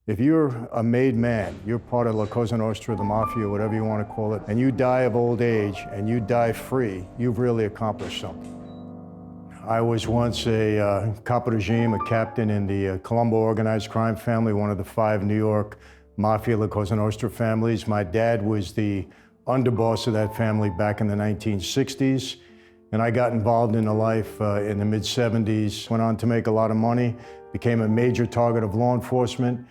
If you're a made man, you're part of La Cosa Nostra, the Mafia, whatever you want to call it, and you die of old age and you die free, you've really accomplished something. I was once a capo regime, a captain in the Colombo organized crime family, one of the 5 New York Mafia La Cosa Nostra families. My dad was the underboss of that family back in the 1960s. And I got involved in the life in the mid-70s, went on to make a lot of money, became a major target of law enforcement.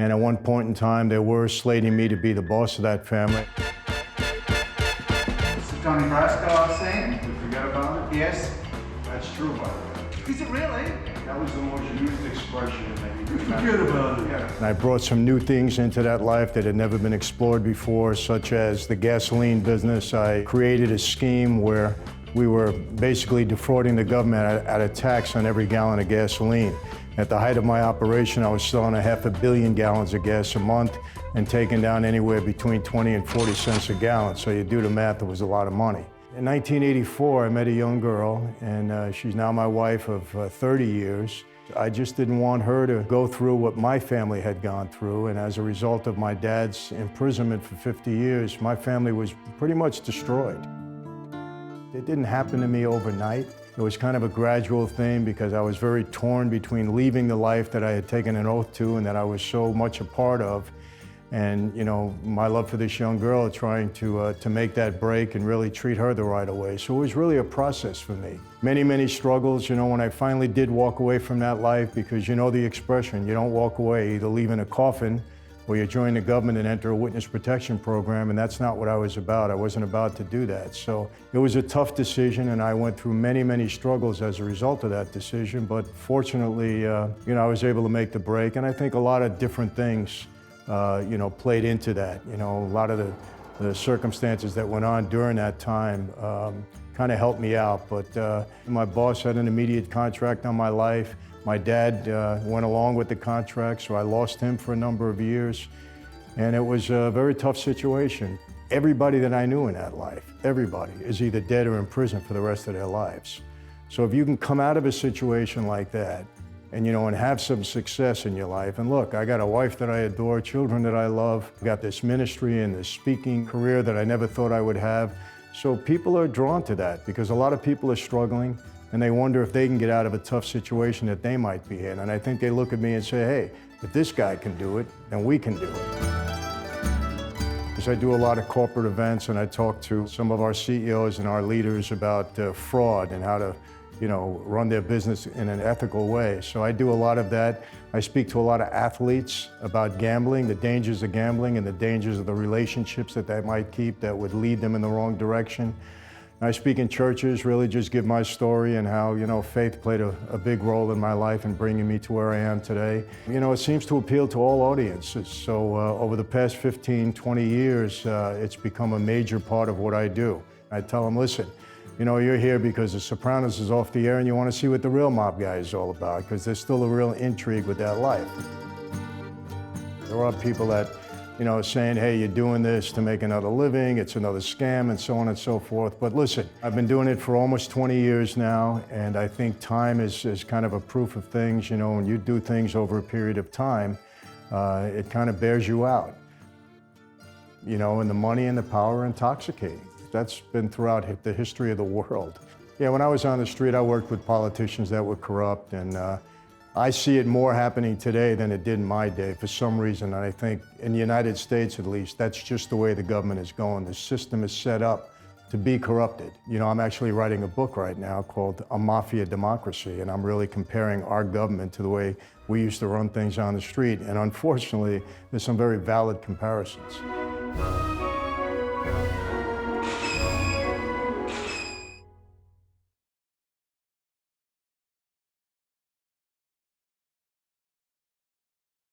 And at one point in time, they were slating me to be the boss of that family. This is Tony Brasco I was saying. You forget about it? Yes. That's true, by the way. Is it really? That was the most used expression that you could Forget about it. Yeah. And I brought some new things into that life that had never been explored before, such as the gasoline business. I created a scheme where we were basically defrauding the government at a tax on every gallon of gasoline. At the height of my operation, I was selling 500 million gallons of gas a month and taking down anywhere between 20 and 40 cents a gallon. So you do the math, it was a lot of money. In 1984, I met a young girl, and she's now my wife of 30 years. I just didn't want her to go through what my family had gone through, and as a result of my dad's imprisonment for 50 years, my family was pretty much destroyed. It didn't happen to me overnight. It was kind of a gradual thing because I was very torn between leaving the life that I had taken an oath to and that I was so much a part of, and my love for this young girl, trying to make that break and really treat her the right way. So it was really a process for me. Many, many struggles, when I finally did walk away from that life, because the expression, you don't walk away, either leave in a coffin or you join the government and enter a witness protection program, and that's not what I was about. I wasn't about to do that. So it was a tough decision, and I went through many, many struggles as a result of that decision, but fortunately, I was able to make the break, and I think a lot of different things played into that. A lot of the circumstances that went on during that time kind of helped me out, but my boss had an immediate contract on my life. My dad went along with the contract, so I lost him for a number of years, and it was a very tough situation. Everybody that I knew in that life, everybody, is either dead or in prison for the rest of their lives. So if you can come out of a situation like that, and and have some success in your life. And look, I got a wife that I adore, children that I love, got this ministry and this speaking career that I never thought I would have. So people are drawn to that because a lot of people are struggling and they wonder if they can get out of a tough situation that they might be in. And I think they look at me and say, hey, if this guy can do it, then we can do it. Because I do a lot of corporate events and I talk to some of our CEOs and our leaders about fraud and how to run their business in an ethical way. So I do a lot of that. I speak to a lot of athletes about gambling, the dangers of gambling and the dangers of the relationships that they might keep that would lead them in the wrong direction. I speak in churches, really just give my story and how, faith played a big role in my life in bringing me to where I am today. It seems to appeal to all audiences. So over the past 15, 20 years, it's become a major part of what I do. I tell them, listen, you're here because The Sopranos is off the air and you want to see what the real mob guy is all about, because there's still a real intrigue with that life. There are people that, saying, hey, you're doing this to make another living, it's another scam, and so on and so forth. But listen, I've been doing it for almost 20 years now, and I think time is kind of a proof of things. When you do things over a period of time, it kind of bears you out. And the money and the power are intoxicating. That's been throughout the history of the world. Yeah, when I was on the street, I worked with politicians that were corrupt, and I see it more happening today than it did in my day for some reason. And I think in the United States, at least, that's just the way the government is going. The system is set up to be corrupted. I'm actually writing a book right now called A Mafia Democracy, and I'm really comparing our government to the way we used to run things on the street. And unfortunately, there's some very valid comparisons.